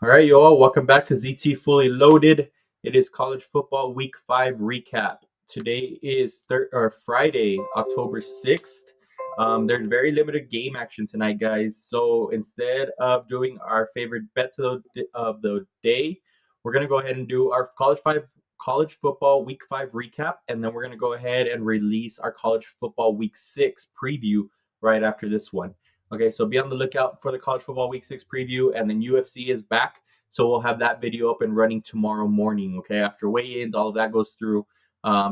All right, you all, welcome back to ZT Fully Loaded. It is college football week 5 recap. Today is Friday, October 6th. There's very limited game action tonight, guys. So instead of doing our favorite bets of the day, we're going to go ahead and do our college football week 5 recap, and then we're going to go ahead and release our college football week 6 preview right after this one. Okay, so be on the lookout for the college football week 6 preview, and then UFC is back. So we'll have that video up and running tomorrow morning. Okay, after weigh-ins, all of that goes through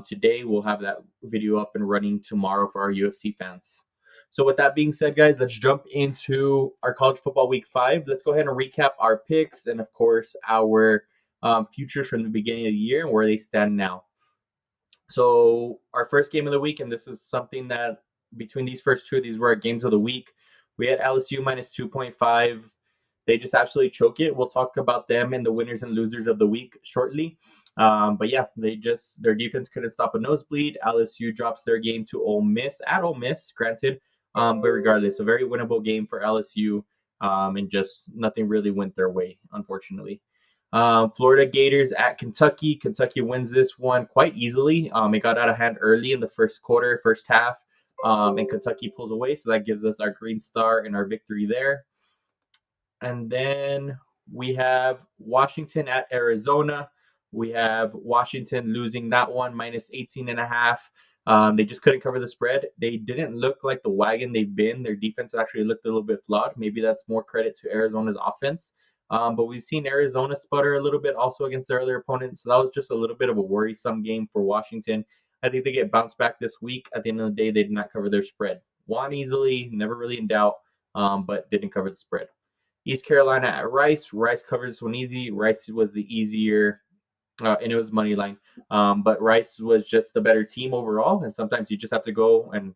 today. We'll have that video up and running tomorrow for our UFC fans. So with that being said, guys, let's jump into our college football week 5. Let's go ahead and recap our picks and, of course, our futures from the beginning of the year and where they stand now. So our first game of the week, and this is something that between these first two, these were our games of the week. We had LSU minus 2.5. They just absolutely choke it. We'll talk about them and the winners and losers of the week shortly. But yeah, their defense couldn't stop a nosebleed. LSU drops their game to Ole Miss at Ole Miss, granted. But regardless, a very winnable game for LSU. And just nothing really went their way, unfortunately. Florida Gators at Kentucky. Kentucky wins this one quite easily. It got out of hand early in the first quarter, first half, and Kentucky pulls away. So that gives us our green star and our victory there. And then we have Washington at Arizona. We have Washington losing that one minus 18.5. They just couldn't cover the spread. They didn't look like the wagon they've been. Their defense actually looked a little bit flawed. Maybe that's more credit to Arizona's offense. But we've seen Arizona sputter a little bit also against their other opponents. So that was just a little bit of a worrisome game for Washington. I think they get bounced back this week. At the end of the day, they did not cover their spread. Won easily, never really in doubt, but didn't cover the spread. East Carolina at Rice. Rice covers this one easy. Rice was the easier, and it was money line. But Rice was just the better team overall. And sometimes you just have to go and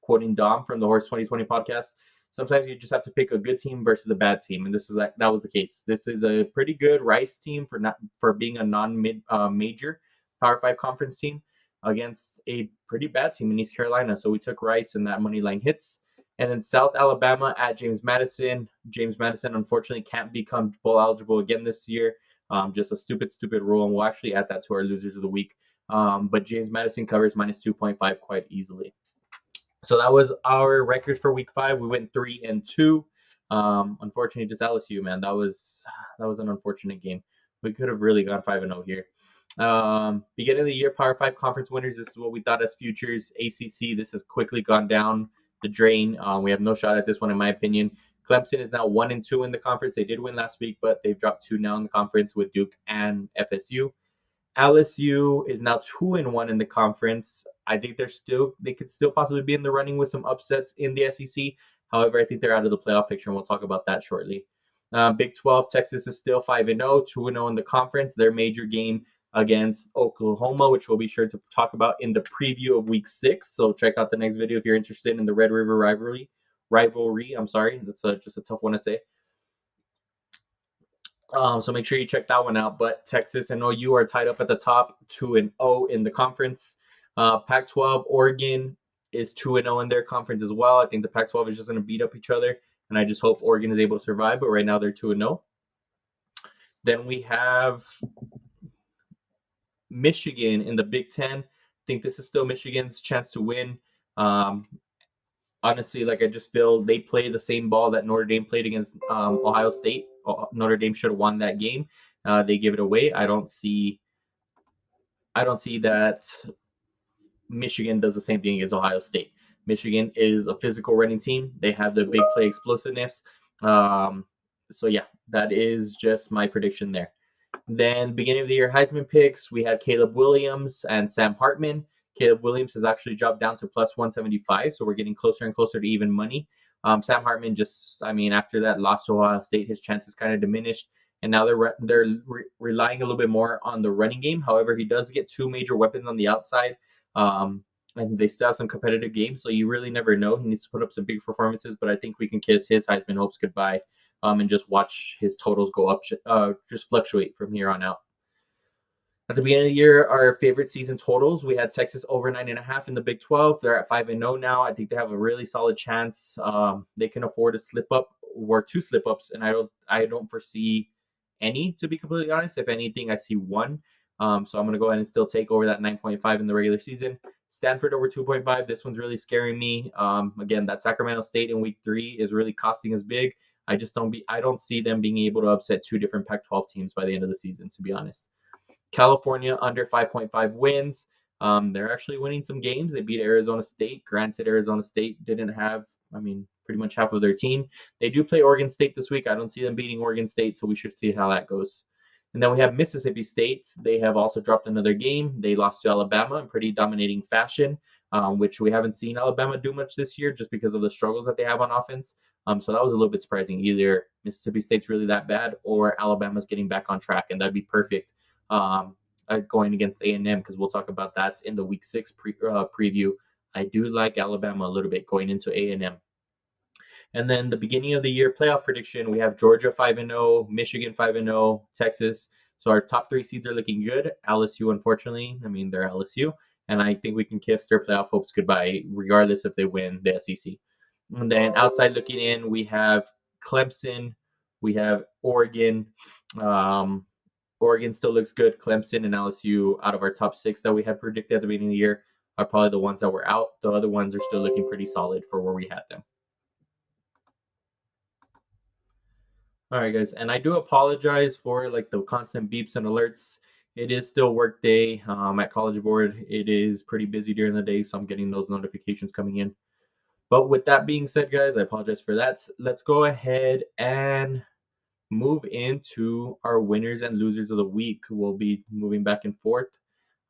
quoting Dom from the Horse 2020 podcast. Sometimes you just have to pick a good team versus a bad team, and that was the case. This is a pretty good Rice team for being a non-mid major Power 5 conference team against a pretty bad team in East Carolina. So we took Rice, and that money line hits. And then South Alabama at James Madison. James Madison, unfortunately, can't become bowl eligible again this year. Just a stupid rule, and we'll actually add that to our losers of the week. But James Madison covers minus 2.5 quite easily. So that was our records for week 5. We went 3-2. Unfortunately, just LSU, man. That was an unfortunate game. We could have really gone 5-0 here. Beginning of the year, Power 5 conference winners. This is what we thought as futures. ACC, this has quickly gone down the drain. We have no shot at this one, in my opinion. Clemson is now 1-2 in the conference. They did win last week, but they've dropped 2 now in the conference with Duke and FSU. LSU is now 2-1 in the conference. I think they could still possibly be in the running with some upsets in the SEC. However, I think they're out of the playoff picture, and we'll talk about that shortly. Big 12, Texas is still 5-0, 2-0 in the conference. Their major game against Oklahoma, which we'll be sure to talk about in the preview of week 6. So check out the next video if you're interested in the Red River rivalry. I'm sorry, that's just a tough one to say. So make sure you check that one out. But Texas and OU are tied up at the top, 2-0 in the conference. Pac-12, Oregon is 2-0 in their conference as well. I think the Pac-12 is just going to beat up each other, and I just hope Oregon is able to survive. But right now they're 2-0. Then we have Michigan in the Big Ten. I think this is still Michigan's chance to win. Honestly, I just feel they play the same ball that Notre Dame played against Ohio State. Notre Dame should have won that game. They give it away. I don't see that Michigan does the same thing against Ohio State. Michigan is a physical running team. They have the big play explosiveness. So yeah, that is just my prediction there. Then beginning of the year Heisman picks, we had Caleb Williams and Sam Hartman. Caleb Williams has actually dropped down to plus 175, so we're getting closer and closer to even money. Sam Hartman after that loss to Ohio State, his chances kind of diminished, and now they're relying a little bit more on the running game. However, he does get 2 major weapons on the outside, and they still have some competitive games, so you really never know. He needs to put up some big performances, but I think we can kiss his Heisman hopes goodbye. And just watch his totals go up, just fluctuate from here on out. At the beginning of the year, our favorite season totals, we had Texas over 9.5 in the Big 12. They're at 5-0 now. I think they have a really solid chance. They can afford to slip up or 2 slip ups, and I don't foresee any, to be completely honest. If anything, I see one. So I'm going to go ahead and still take over that 9.5 in the regular season. Stanford over 2.5. This one's really scaring me. Again, that Sacramento State in week 3 is really costing us big. I don't see them being able to upset two different Pac-12 teams by the end of the season, to be honest. California under 5.5 wins. They're actually winning some games. They beat Arizona State. Granted, Arizona State didn't have, pretty much half of their team. They do play Oregon State this week. I don't see them beating Oregon State, so we should see how that goes. And then we have Mississippi State. They have also dropped another game. They lost to Alabama in pretty dominating fashion, which we haven't seen Alabama do much this year just because of the struggles that they have on offense. So that was a little bit surprising. Either Mississippi State's really that bad or Alabama's getting back on track, and that'd be perfect going against A&M, because we'll talk about that in the Week 6 preview. I do like Alabama a little bit going into A&M. And then the beginning of the year playoff prediction, we have Georgia 5-0, Michigan 5-0, Texas. So our top 3 seeds are looking good. LSU, unfortunately, they're LSU, and I think we can kiss their playoff hopes goodbye, regardless if they win the SEC. And then outside looking in, we have Clemson, we have Oregon. Oregon still looks good. Clemson and LSU, out of our top 6 that we had predicted at the beginning of the year, are probably the ones that were out. The other ones are still looking pretty solid for where we had them. All right, guys, and I do apologize for the constant beeps and alerts. It is still work day at College Board. It is pretty busy during the day, so I'm getting those notifications coming in. But with that being said, guys, I apologize for that. Let's go ahead and move into our winners and losers of the week. We'll be moving back and forth.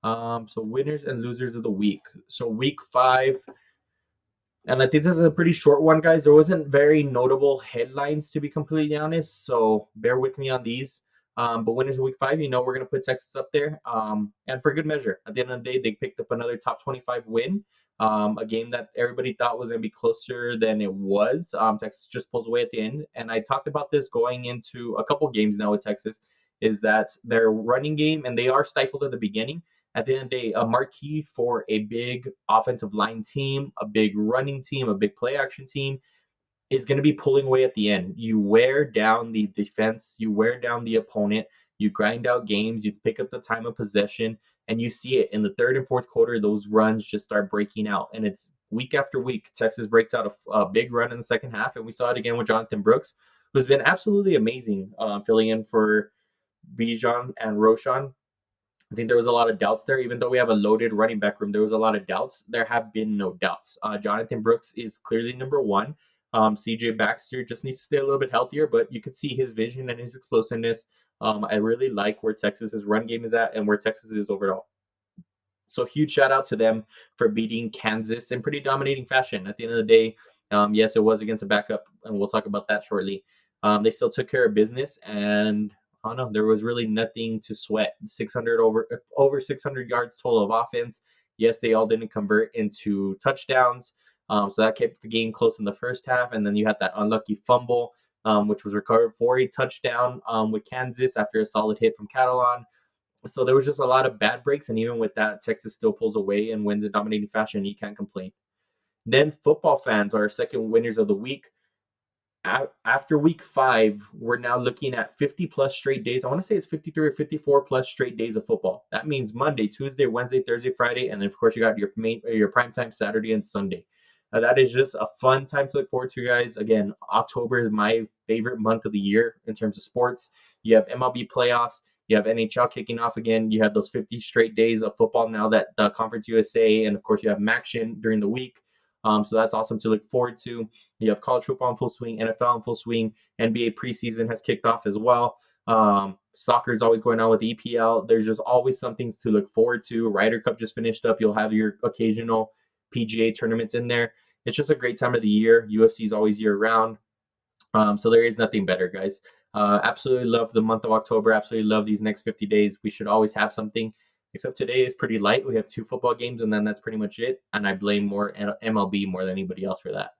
So winners and losers of the week. So week 5. And I think this is a pretty short one, guys. There wasn't very notable headlines, to be completely honest, so bear with me on these. But winners of week 5, we're going to put Texas up there, and for good measure. At the end of the day, they picked up another top 25 win, a game that everybody thought was going to be closer than it was. Texas just pulls away at the end, and I talked about this going into a couple games now with Texas, is that their running game, and they are stifled at the beginning. At the end of the day, a marquee for a big offensive line team, a big running team, a big play action team is going to be pulling away at the end. You wear down the defense, you wear down the opponent, you grind out games, you pick up the time of possession, and you see it in the 3rd and 4th quarter. Those runs just start breaking out, and it's week after week. Texas breaks out a big run in the second half, and we saw it again with Jonathan Brooks, who's been absolutely amazing filling in for Bijan and Roschon. I think there was a lot of doubts there. Even though we have a loaded running back room, there was a lot of doubts. There have been no doubts. Jonathan Brooks is clearly number 1. CJ Baxter just needs to stay a little bit healthier, but you could see his vision and his explosiveness. I really like where Texas's run game is at and where Texas is overall. So huge shout out to them for beating Kansas in pretty dominating fashion. At the end of the day, yes, it was against a backup, and we'll talk about that shortly. They still took care of business, and I don't know, there was really nothing to sweat. 600 over 600 yards total of offense. Yes, they all didn't convert into touchdowns, so that kept the game close in the first half. And then you had that unlucky fumble, which was recovered for a touchdown with Kansas after a solid hit from Catalan. So there was just a lot of bad breaks, and even with that, Texas still pulls away and wins in dominating fashion. You can't complain. Then football fans are our second winners of the week. After week 5, we're now looking at 50 plus straight days. I want to say it's 53 or 54 plus straight days of football. That means Monday, Tuesday, Wednesday, Thursday, Friday, and then of course you got your prime time Saturday and Sunday. That is just a fun time to look forward to, guys. Again, October is my favorite month of the year in terms of sports. You have MLB playoffs. You have NHL kicking off again. You have those 50 straight days of football now that the Conference USA, and of course you have MACtion during the week. So that's awesome to look forward to. You have college football in full swing, NFL in full swing, NBA preseason has kicked off as well. Soccer is always going on with the EPL. There's just always something to look forward to. Ryder Cup just finished up. You'll have your occasional PGA tournaments in there. It's just a great time of the year. UFC is always year round. So there is nothing better, guys. Absolutely love the month of October. Absolutely love these next 50 days. We should always have something. Except today is pretty light. We have 2 football games, and then that's pretty much it. And I blame more MLB more than anybody else for that.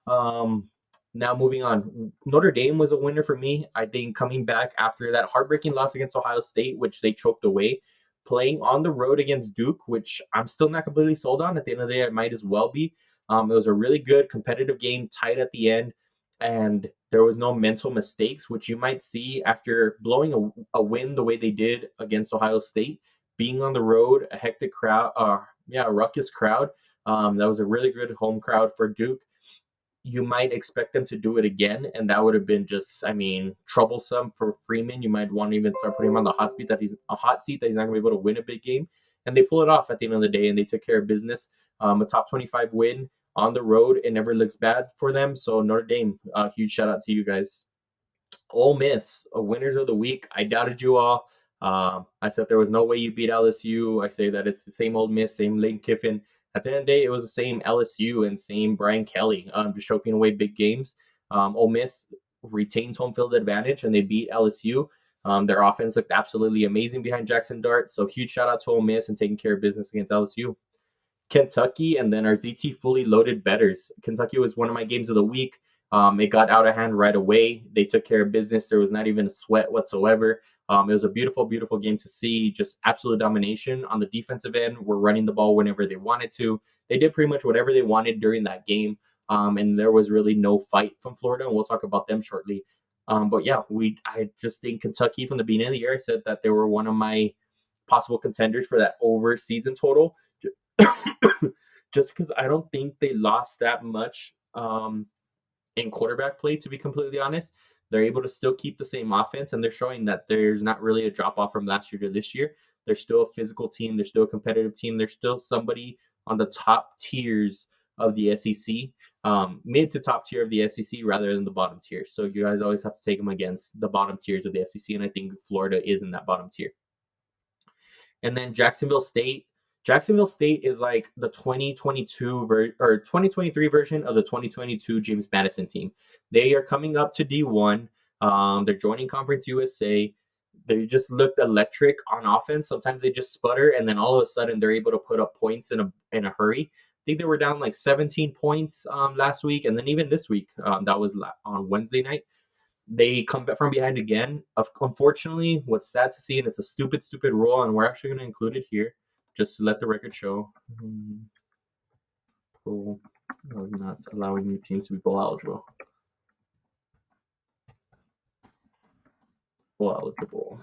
Now moving on. Notre Dame was a winner for me. I think coming back after that heartbreaking loss against Ohio State, which they choked away, playing on the road against Duke, which I'm still not completely sold on. At the end of the day, it might as well be. It was a really good competitive game, tight at the end. and there was no mental mistakes, which you might see after blowing a win the way they did against Ohio State, being on the road, a hectic crowd, a ruckus crowd. That was a really good home crowd for Duke. You might expect them to do it again, and that would have been just, I mean, troublesome for Freeman. You might want to even start putting him on the hot seat that he's not going to be able to win a big game. And they pull it off at the end of the day, and they took care of business. A top 25 win on the road, it never looks bad for them. So Notre Dame, huge shout out to you guys. Ole Miss, winners of the week. I doubted you all. I said there was no way you beat LSU. I say that it's the same Ole Miss, same Lane Kiffin. At the end of the day, it was the same LSU and same Brian Kelly, just choking away big games. Ole Miss retains home field advantage and they beat LSU. Their offense looked absolutely amazing behind Jackson Dart. So huge shout out to Ole Miss and taking care of business against LSU. Kentucky, and then our ZT fully loaded betters. Kentucky was one of my games of the week. It got out of hand right away. They took care of business. There was not even a sweat whatsoever. It was a beautiful, beautiful game to see. Just absolute domination on the defensive end. We're running the ball whenever they wanted to. They did pretty much whatever they wanted during that game. And there was really no fight from Florida, and we'll talk about them shortly. But yeah, I just think Kentucky from the beginning of the year, I said that they were one of my possible contenders for that over season total. Just because I don't think they lost that much in quarterback play, to be completely honest. They're able to still keep the same offense, and they're showing that there's not really a drop off from last year to this year. They're still a physical team. They're still a competitive team. They're still somebody on the top tiers of the SEC, mid to top tier of the SEC rather than the bottom tier. So you guys always have to take them against the bottom tiers of the SEC, and I think Florida is in that bottom tier. And then Jacksonville State. Jacksonville State is like the 2022 or 2023 version of the 2022 James Madison team. They are coming up to D1. They're joining Conference USA. They just looked electric on offense. Sometimes they just sputter, and then all of a sudden they're able to put up points in a hurry. I think they were down like 17 points last week, and then even this week, that was on Wednesday night. They come back from behind again. Unfortunately, what's sad to see, and it's a stupid, stupid rule, and we're actually going to include it here just to let the record show. Rule not allowing new teams to be bowl eligible. Bowl eligible.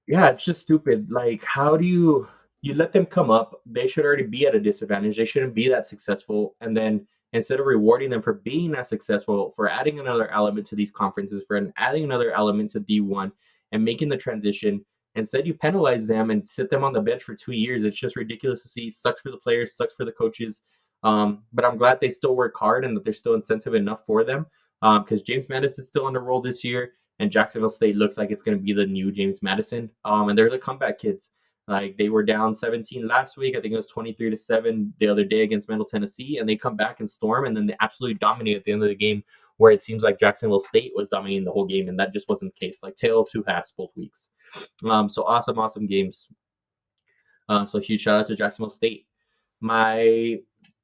Yeah, it's just stupid. Like, how do you let them come up? They should already be at a disadvantage. They shouldn't be that successful. And then instead of rewarding them for being that successful, for adding another element to these conferences, for adding another element to D1 and making the transition, instead you penalize them and sit them on the bench for 2 years. It's just ridiculous to see. It sucks for the players, sucks for the coaches. But I'm glad they still work hard and that there's still incentive enough for them. Because James Madison is still on the roll this year, and Jacksonville State looks like it's going to be the new James Madison. And they're the comeback kids. Like, they were down 17 last week. I think it was 23-7 the other day against Middle Tennessee, and they come back and storm, and then they absolutely dominate at the end of the game, where it seems like Jacksonville State was dominating the whole game, and that just wasn't the case. Like, tale of two halves both weeks. So awesome games. So huge shout out to Jacksonville State. My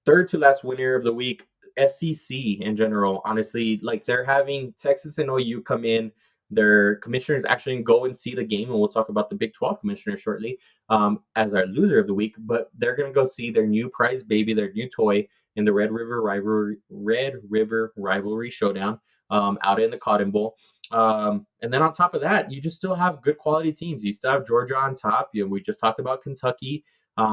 third to last winner of the week, SEC in general. Honestly, like, they're having Texas and OU come in. Their commissioners actually go and see the game, and we'll talk about the Big 12 commissioner shortly as our loser of the week. But they're going to go see their new prize baby, their new toy in the Red River Rivalry Showdown out in the Cotton Bowl. And then on top of that, you just still have good quality teams. You still have Georgia on top. We just talked about Kentucky.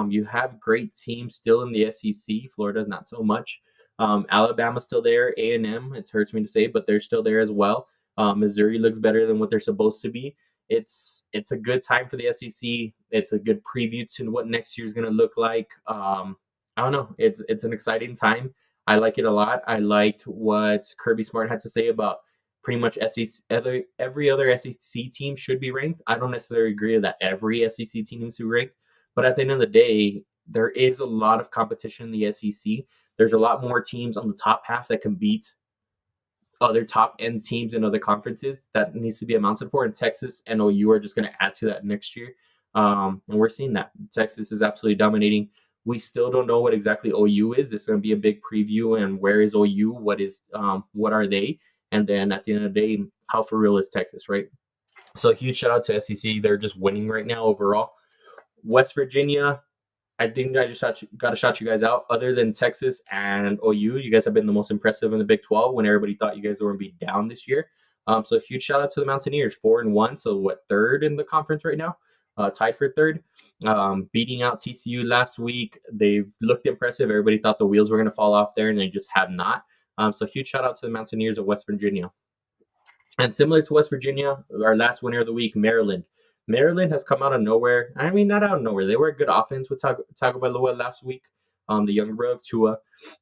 You have great teams still in the SEC. Florida, not so much. Alabama's still there. A&M, it hurts me to say, but they're still there as well. Missouri looks better than what they're supposed to be. It's a good time for the SEC. It's a good preview to what next year is going to look like. I don't know. It's an exciting time. I like it a lot. I liked what Kirby Smart had to say about pretty much every other SEC team should be ranked. I don't necessarily agree that every SEC team needs to be ranked, but at the end of the day, there is a lot of competition in the SEC. There's a lot more teams on the top half that can beat other top end teams in other conferences that needs to be amounted for. And Texas and OU are just going to add to that next year. And we're seeing that Texas is absolutely dominating. We still don't know what exactly OU is. This is going to be a big preview. And where is OU? What are they? And then at the end of the day, how for real is Texas, right? So huge shout out to SEC. They're just winning right now overall. West Virginia, I think I just got to shout you guys out. Other than Texas and OU, you guys have been the most impressive in the Big 12 when everybody thought you guys were going to be down this year. So huge shout out to the Mountaineers, 4-1. So what, third in the conference right now? Tied for third. Beating out TCU last week. They've looked impressive. Everybody thought the wheels were going to fall off there, and they just have not. So huge shout out to the Mountaineers of West Virginia. And similar to West Virginia, our last winner of the week, Maryland. Maryland has come out of nowhere. I mean, not out of nowhere. They were a good offense with Tagovailoa last week, the younger brother of Tua,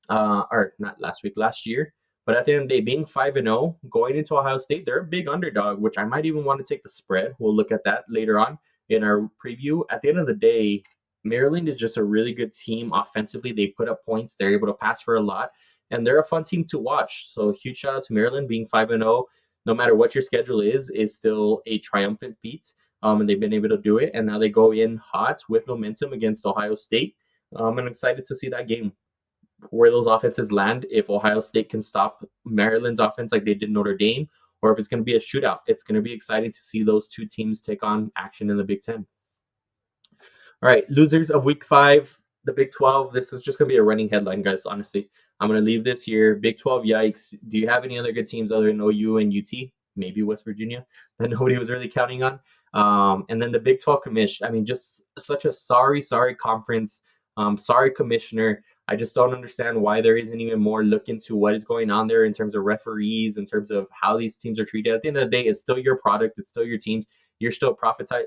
or not last week, last year. But at the end of the day, being 5-0, going into Ohio State, they're a big underdog, which I might even want to take the spread. We'll look at that later on in our preview. At the end of the day, Maryland is just a really good team offensively. They put up points. They're able to pass for a lot, and they're a fun team to watch. So huge shout out to Maryland being 5-0. No matter what your schedule is still a triumphant feat. And they've been able to do it. And now they go in hot with momentum against Ohio State. I'm excited to see that game, where those offenses land. If Ohio State can stop Maryland's offense like they did Notre Dame, or if it's going to be a shootout, it's going to be exciting to see those two teams take on action in the Big Ten. All right, losers of Week 5, the Big 12. This is just going to be a running headline, guys, honestly. I'm going to leave this here. Big 12, yikes. Do you have any other good teams other than OU and UT? Maybe West Virginia that nobody was really counting on. And then the Big 12 commission. I mean, just such a sorry conference. Sorry, commissioner. I just don't understand why there isn't even more look into what is going on there in terms of referees, in terms of how these teams are treated. At the end of the day, it's still your product. It's still your teams. You're still profiting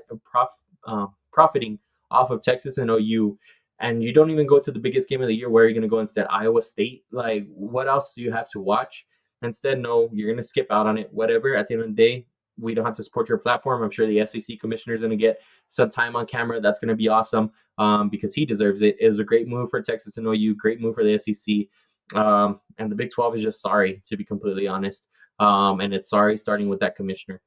off of Texas and OU, and you don't even go to the biggest game of the year. Where are you going to go instead? Iowa State? Like, what else do you have to watch? Instead, no, you're going to skip out on it. Whatever. At the end of the day, we don't have to support your platform. I'm sure the SEC commissioner is going to get some time on camera. That's going to be awesome because he deserves it. It was a great move for Texas and OU, great move for the SEC. And the Big 12 is just sorry, to be completely honest. And it's sorry starting with that commissioner.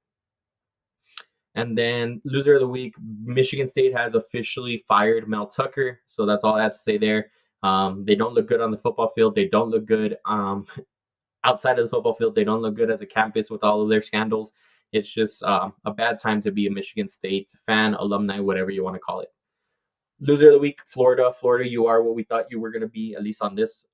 And then loser of the week, Michigan State has officially fired Mel Tucker. So that's all I have to say there. They don't look good on the football field. They don't look good outside of the football field. They don't look good as a campus with all of their scandals. It's just a bad time to be a Michigan State fan, alumni, whatever you want to call it. Loser of the week, Florida. Florida, you are what we thought you were going to be, at least on this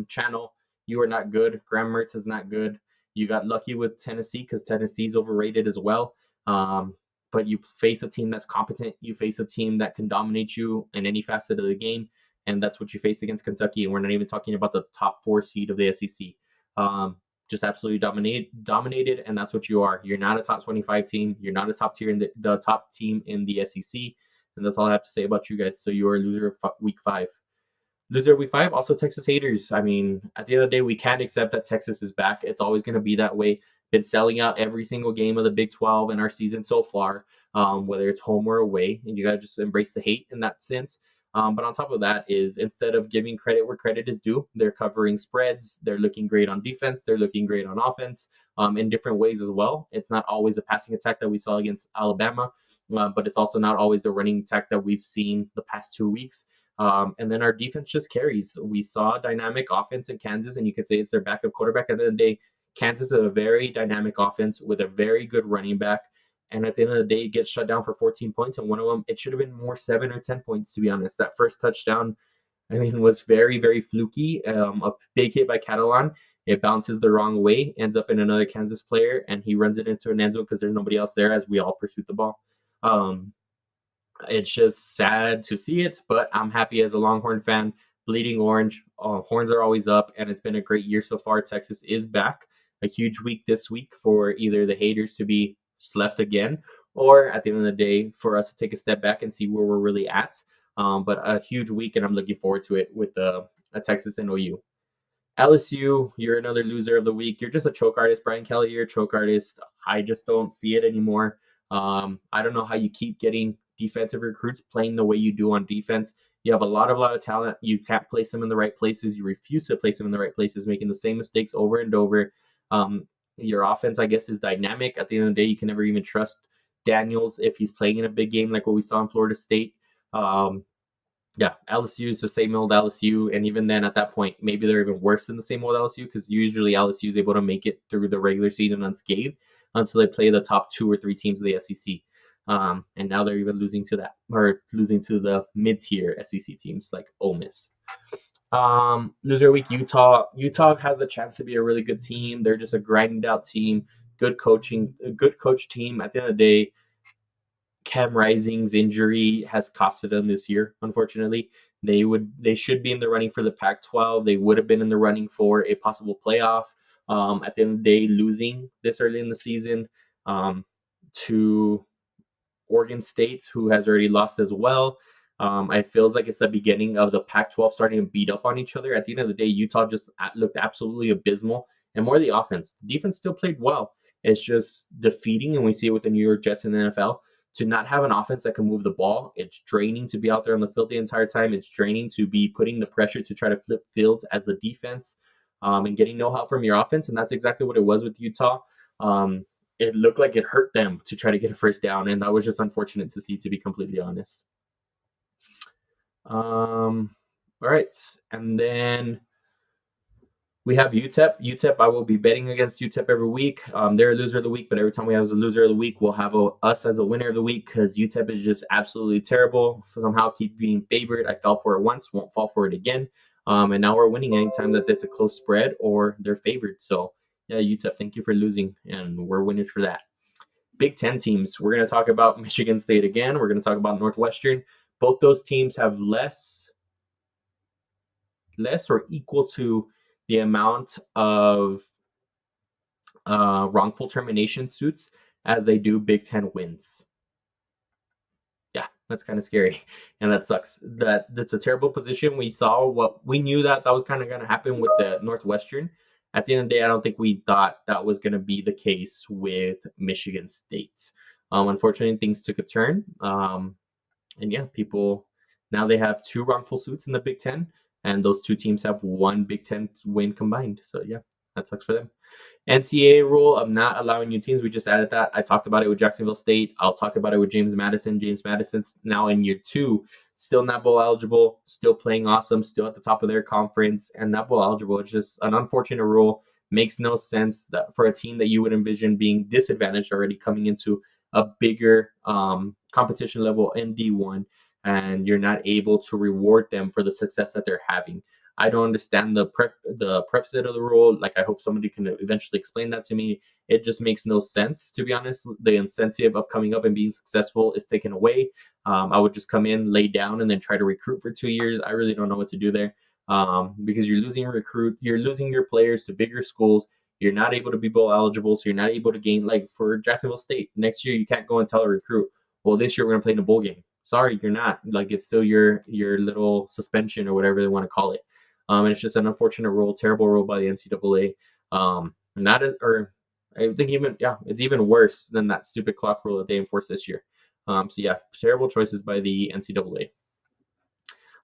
channel. You are not good. Graham Mertz is not good. You got lucky with Tennessee because Tennessee's overrated as well. But you face a team that's competent. You face a team that can dominate you in any facet of the game. And that's what you face against Kentucky. And we're not even talking about the top 4 seed of the SEC. Just absolutely dominated. And that's what you are. You're not a top 25 team. You're not a top tier in the top team in the SEC. And that's all I have to say about you guys. So you are a loser of Week 5. Loser of Week 5, also Texas haters. I mean, at the end of the day, we can't accept that Texas is back. It's always going to be that way. Been selling out every single game of the Big 12 in our season so far, whether it's home or away. And you got to just embrace the hate in that sense. But on top of that is, instead of giving credit where credit is due, they're covering spreads. They're looking great on defense. They're looking great on offense in different ways as well. It's not always a passing attack that we saw against Alabama, but it's also not always the running attack that we've seen the past 2 weeks. And then our defense just carries. We saw dynamic offense in Kansas, and you could say it's their backup quarterback. At the end of the day, Kansas is a very dynamic offense with a very good running back. And at the end of the day, it gets shut down for 14 points. And one of them, it should have been more 7 or 10 points, to be honest. That first touchdown, I mean, was very, very fluky. A big hit by Catalan. It bounces the wrong way, ends up in another Kansas player, and he runs it into an end zone because there's nobody else there as we all pursued the ball. It's just sad to see it, but I'm happy as a Longhorn fan. Bleeding orange, horns are always up, and it's been a great year so far. Texas is back. A huge week this week for either the haters to be slept again, or at the end of the day, for us to take a step back and see where we're really at. But a huge week, and I'm looking forward to it with a Texas and OU. LSU, you're another loser of the week. You're just a choke artist. Brian Kelly, you're a choke artist. I just don't see it anymore. I don't know how you keep getting defensive recruits playing the way you do on defense. You have a lot of talent. You can't place them in the right places. You refuse to place them in the right places, making the same mistakes over and over. Your offense, I guess, is dynamic. At the end of the day, you can never even trust Daniels if he's playing in a big game like what we saw in Florida State. Yeah, LSU is the same old LSU, and even then, at that point, maybe they're even worse than the same old LSU because usually LSU is able to make it through the regular season unscathed until they play the top 2 or 3 teams of the SEC. And now they're even losing to the mid-tier SEC teams like Ole Miss. Loser week, Utah. Utah has a chance to be a really good team. They're just a grinded out team, good coaching, a good coach team. At the end of the day, Cam Rising's injury has costed them this year. Unfortunately, they should be in the running for the Pac-12. They would have been in the running for a possible playoff. At the end of the day, losing this early in the season to Oregon State, who has already lost as well. It feels like it's the beginning of the Pac-12 starting to beat up on each other. At the end of the day, Utah just looked absolutely abysmal, and more the offense. The defense still played well. It's just defeating, and we see it with the New York Jets in the NFL. To not have an offense that can move the ball, it's draining to be out there on the field the entire time. It's draining to be putting the pressure to try to flip fields as the defense, and getting no help from your offense. And that's exactly what it was with Utah. It looked like it hurt them to try to get a first down, and that was just unfortunate to see, to be completely honest. All right, and then we have UTEP. UTEP, I will be betting against UTEP every week. They're a loser of the week, but every time we have a loser of the week, we'll have us as a winner of the week because UTEP is just absolutely terrible. Somehow keep being favored. I fell for it once, won't fall for it again. And now we're winning anytime that it's a close spread or they're favored. So, yeah, UTEP, thank you for losing, and we're winners for that. Big Ten teams. We're going to talk about Michigan State again. We're going to talk about Northwestern. Both those teams have less or equal to the amount of wrongful termination suits as they do Big Ten wins. Yeah, that's kind of scary, and that sucks. That's a terrible position. We knew that was kind of going to happen with the Northwestern. At the end of the day, I don't think we thought that was going to be the case with Michigan State. Unfortunately, things took a turn. And yeah, people now they have 2 wrongful suits in the Big Ten, and those 2 teams have 1 Big Ten win combined. So yeah, that sucks for them. NCAA rule of not allowing new teams. We just added that. I talked about it with Jacksonville State. I'll talk about it with James Madison. James Madison's now in year 2, still not bowl eligible, still playing awesome, still at the top of their conference, and not bowl eligible. It's just an unfortunate rule. Makes no sense that for a team that you would envision being disadvantaged already coming into a bigger competition level in D1, and you're not able to reward them for the success that they're having. I don't understand the preface of the rule. Like, I hope somebody can eventually explain that to me. It just makes no sense, to be honest. The incentive of coming up and being successful is taken away. I would just come in, lay down, and then try to recruit for 2 years. I really don't know what to do there, because you're losing your players to bigger schools. You're not able to be bowl eligible, so you're not able to gain. Like for Jacksonville State, next year you can't go and tell a recruit, well, this year we're going to play in a bowl game. Sorry, you're not. Like, it's still your little suspension or whatever they want to call it. And it's just an unfortunate rule, terrible rule by the NCAA. I think it's even worse than that stupid clock rule that they enforced this year. So yeah, terrible choices by the NCAA.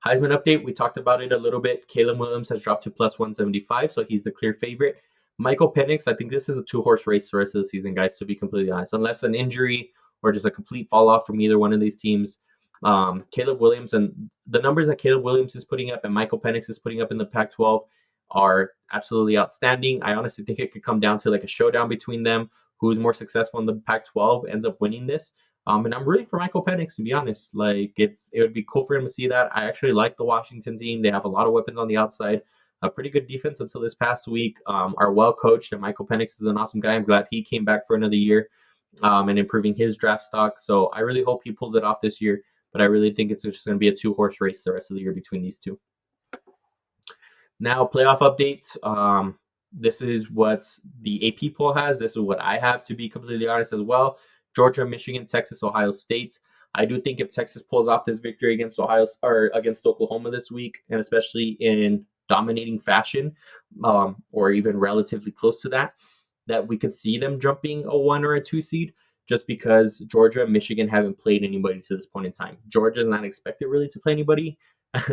Heisman update, we talked about it a little bit. Caleb Williams has dropped to plus 175, so he's the clear favorite. Michael Penix, I think this is a 2-horse race the rest of the season, guys, to be completely honest. Unless an injury or just a complete fall off from either one of these teams. Caleb Williams and the numbers that Caleb Williams is putting up and Michael Penix is putting up in the Pac-12 are absolutely outstanding. I honestly think it could come down to like a showdown between them. Who's more successful in the Pac-12 ends up winning this. And I'm rooting for Michael Penix, to be honest. Like, it would be cool for him to see that. I actually like the Washington team. They have a lot of weapons on the outside. A pretty good defense until this past week. Are well coached, and Michael Penix is an awesome guy. I'm glad he came back for another year, and improving his draft stock. So I really hope he pulls it off this year. But I really think it's just going to be a 2-horse race the rest of the year between these two. Now, playoff updates. This is what the AP poll has. This is what I have, to be completely honest, as well. Georgia, Michigan, Texas, Ohio State. I do think if Texas pulls off this victory against against Oklahoma this week, and especially in dominating fashion, or even relatively close to that we could see them jumping a 1 or a 2 seed, just because Georgia and Michigan haven't played anybody to this point in time. Georgia is not expected really to play anybody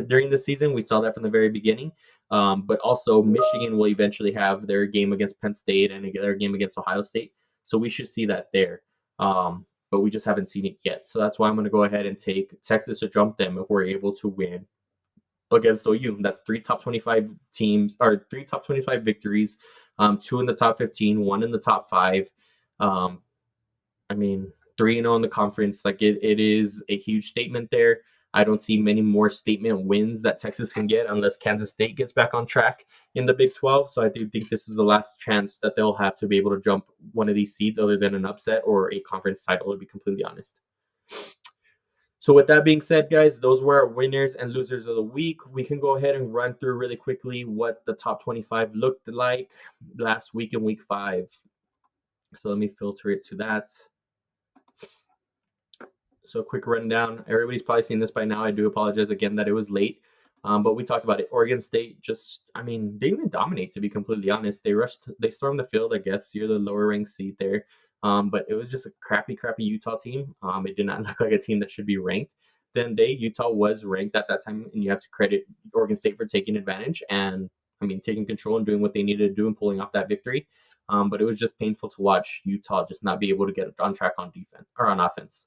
during the season. We saw that from the very beginning. But also Michigan will eventually have their game against Penn State and their game against Ohio State. So we should see that there. But we just haven't seen it yet. So that's why I'm going to go ahead and take Texas to jump them if we're able to win against OU. That's 3 top 25 teams, or 3 top 25 victories, 2 in the top 15, 1 in the top 5. I mean, 3-0 in the conference. Like it is a huge statement there. I don't see many more statement wins that Texas can get unless Kansas State gets back on track in the Big 12. So I do think this is the last chance that they'll have to be able to jump one of these seeds other than an upset or a conference title, to be completely honest. So with that being said, guys, those were our winners and losers of the week. We can go ahead and run through really quickly what the top 25 looked like last week in week 5. So let me filter it to that. So quick rundown. Everybody's probably seen this by now. I do apologize again that it was late. But we talked about it. Oregon State they didn't even dominate, to be completely honest. They stormed the field, I guess. You're the lower ranked seed there. But it was just a crappy Utah team. It did not look like a team that should be ranked. Then Utah was ranked at that time, and you have to credit Oregon State for taking advantage and taking control and doing what they needed to do and pulling off that victory. But it was just painful to watch Utah just not be able to get on track on defense or on offense.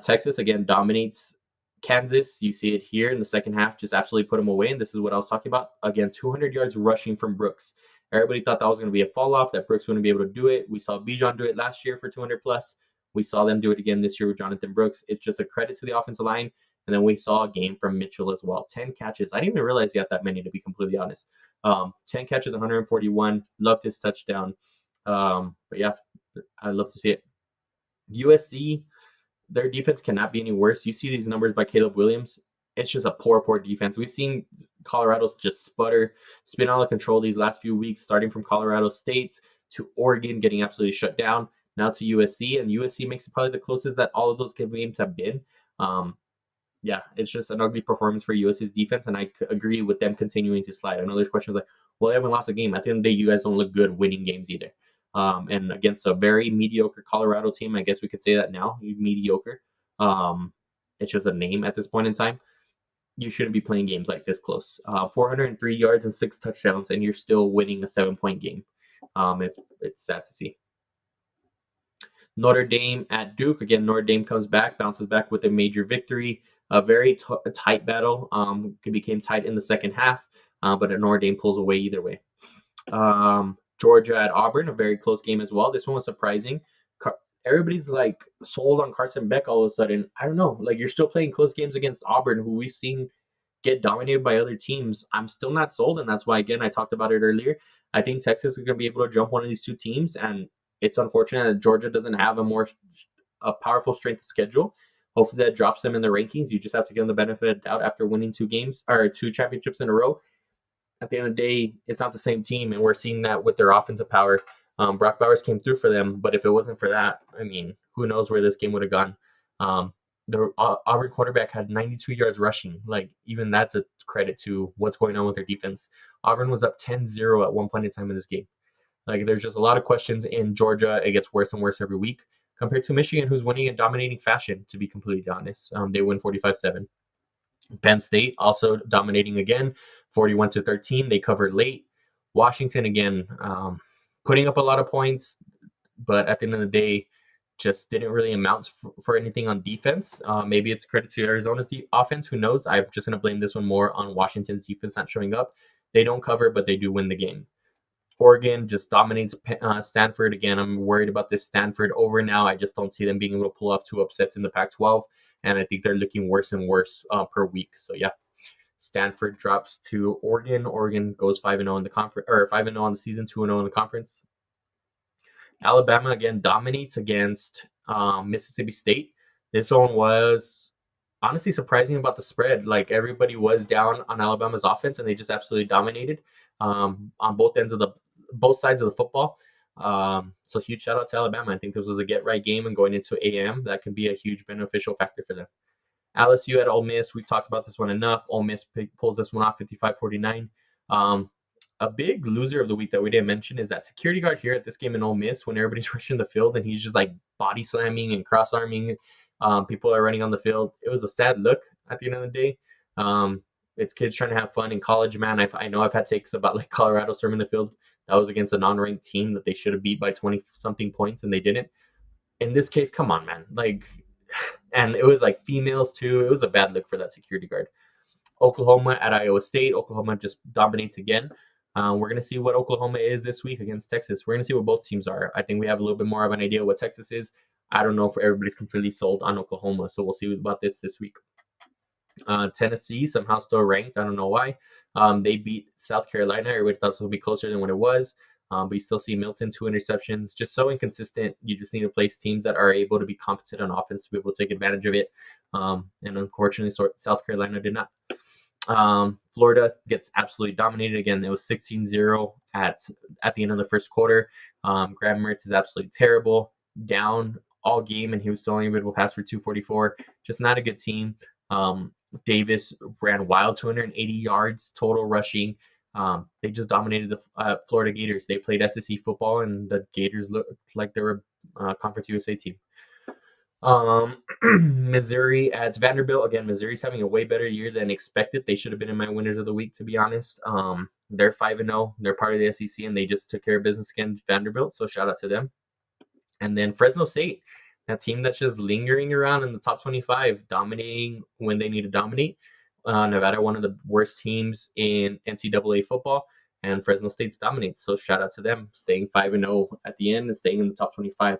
Texas again dominates Kansas. You see it here in the second half, just absolutely put them away. And this is what I was talking about. Again, 200 yards rushing from Brooks. Everybody thought that was going to be a fall off, that Brooks wouldn't be able to do it. We saw Bijan do it last year for 200 plus. We saw them do it again this year with Jonathan Brooks. It's just a credit to the offensive line. And then we saw a game from Mitchell as well. 10 catches. I didn't even realize he had that many, to be completely honest. 10 catches, 141. Loved his touchdown. But yeah, I love to see it. USC, their defense cannot be any worse. You see these numbers by Caleb Williams. It's just a poor defense. We've seen Colorado's just spin out of control these last few weeks, starting from Colorado State to Oregon getting absolutely shut down, now to USC, and USC makes it probably the closest that all of those games have been. Yeah, it's just an ugly performance for USC's defense, and I agree with them continuing to slide. I know there's questions like, well, they haven't lost a game. At the end of the day, you guys don't look good winning games either. And against a very mediocre Colorado team, I guess we could say that now, mediocre. It's just a name at this point in time. You shouldn't be playing games like this close. 403 yards and 6 touchdowns, and you're still winning a 7-point game. It's sad to see. Notre Dame at Duke. Again, Notre Dame comes back, bounces back with a major victory. A very tight battle. It became tight in the second half, but Notre Dame pulls away either way. Georgia at Auburn, a very close game as well. This one was surprising. Everybody's like sold on Carson Beck all of a sudden. I don't know. Like, you're still playing close games against Auburn, who we've seen get dominated by other teams. I'm still not sold, and that's why, again, I talked about it earlier. I think Texas is going to be able to jump one of these two teams, and it's unfortunate that Georgia doesn't have a powerful strength of schedule. Hopefully that drops them in the rankings. You just have to give them the benefit of doubt after winning 2 championships in a row. At the end of the day, it's not the same team, and we're seeing that with their offensive power. Brock Bowers came through for them, but if it wasn't for that, who knows where this game would have gone. The Auburn quarterback had 92 yards rushing. Like, even that's a credit to what's going on with their defense. Auburn was up 10-0 at one point in time in this game. Like, there's just a lot of questions in Georgia. It gets worse and worse every week compared to Michigan, who's winning in dominating fashion, to be completely honest. They win 45-7. Penn State also dominating again, 41-13. They covered late. Washington, again, putting up a lot of points, but at the end of the day, just didn't really amount for anything on defense. Maybe it's credit to Arizona's offense. Who knows? I'm just going to blame this one more on Washington's defense not showing up. They don't cover, but they do win the game. Oregon just dominates Stanford. Again, I'm worried about this Stanford over now. I just don't see them being able to pull off 2 upsets in the Pac-12, and I think they're looking worse and worse per week. So yeah, Stanford drops to Oregon. Oregon goes 5-0 in the conference, or 5-0 on the season, 2-0 in the conference. Alabama again dominates against Mississippi State. This one was honestly surprising about the spread. Like, everybody was down on Alabama's offense, and they just absolutely dominated on both sides of the football. So huge shout out to Alabama. I think this was a get right game, and going into AM, that can be a huge beneficial factor for them. LSU at Ole Miss. We've talked about this one enough. Ole Miss pulls this one off 55-49. A big loser of the week that we didn't mention is that security guard here at this game in Ole Miss, when everybody's rushing the field and he's just like body slamming and cross arming. People are running on the field. It was a sad look at the end of the day. It's kids trying to have fun in college, man. I know I've had takes about like Colorado storming the field. That was against a non-ranked team that they should have beat by 20-something points, and they didn't. In this case, come on, man. Like, and it was like females too. It was a bad look for that security guard. Oklahoma at Iowa State. Oklahoma just dominates again. We're going to see what Oklahoma is this week against Texas. We're going to see what both teams are. I think we have a little bit more of an idea what Texas is. I don't know if everybody's completely sold on Oklahoma, so we'll see about this week. Tennessee somehow still ranked. I don't know why. They beat South Carolina. Everybody thought it would be closer than what it was. But you still see Milton, 2 interceptions. Just so inconsistent. You just need to place teams that are able to be competent on offense to be able to take advantage of it. And unfortunately, South Carolina did not. Florida gets absolutely dominated again. It was 16-0 at the end of the first quarter. Graham Mertz is absolutely terrible, down all game, and he was still only able to pass for 244. Just not a good team. Davis ran wild, 280 yards total rushing. They just dominated the Florida Gators. They played SEC football, and the Gators looked like they were a Conference USA team. Missouri at Vanderbilt. Again, Missouri's having a way better year than expected. They should have been in my winners of the week, to be honest. They're 5-0. They're part of the SEC, and they just took care of business against Vanderbilt, so shout out to them. And then Fresno State, that team that's just lingering around in the top 25, dominating when they need to dominate. Nevada, one of the worst teams in NCAA football, and Fresno State's dominates. So shout out to them, staying 5-0 at the end and staying in the top 25.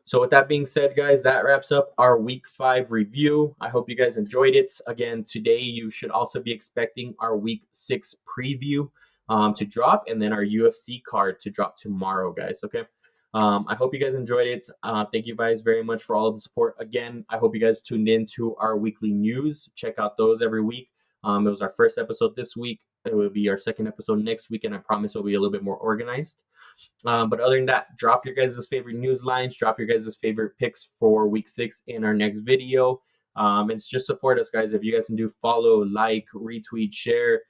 So with that being said, guys, that wraps up our week 5 review. I hope you guys enjoyed it. Again, today you should also be expecting our week 6 preview to drop, and then our UFC card to drop tomorrow, guys. Okay. I hope you guys enjoyed it. Thank you guys very much for all of the support. Again, I hope you guys tuned in to our weekly news. Check out those every week. It was our first episode this week. It will be our second episode next week, and I promise it'll be a little bit more organized. But other than that, drop your guys' favorite news lines, drop your guys' favorite picks for week 6 in our next video. And just support us, guys. If you guys can do follow, like, retweet, share,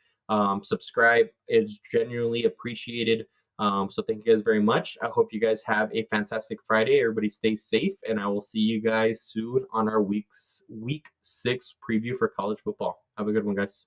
subscribe, it's genuinely appreciated. So thank you guys very much. I hope you guys have a fantastic Friday. Everybody stay safe, and I will see you guys soon on our week 6 preview for college football. Have a good one, guys.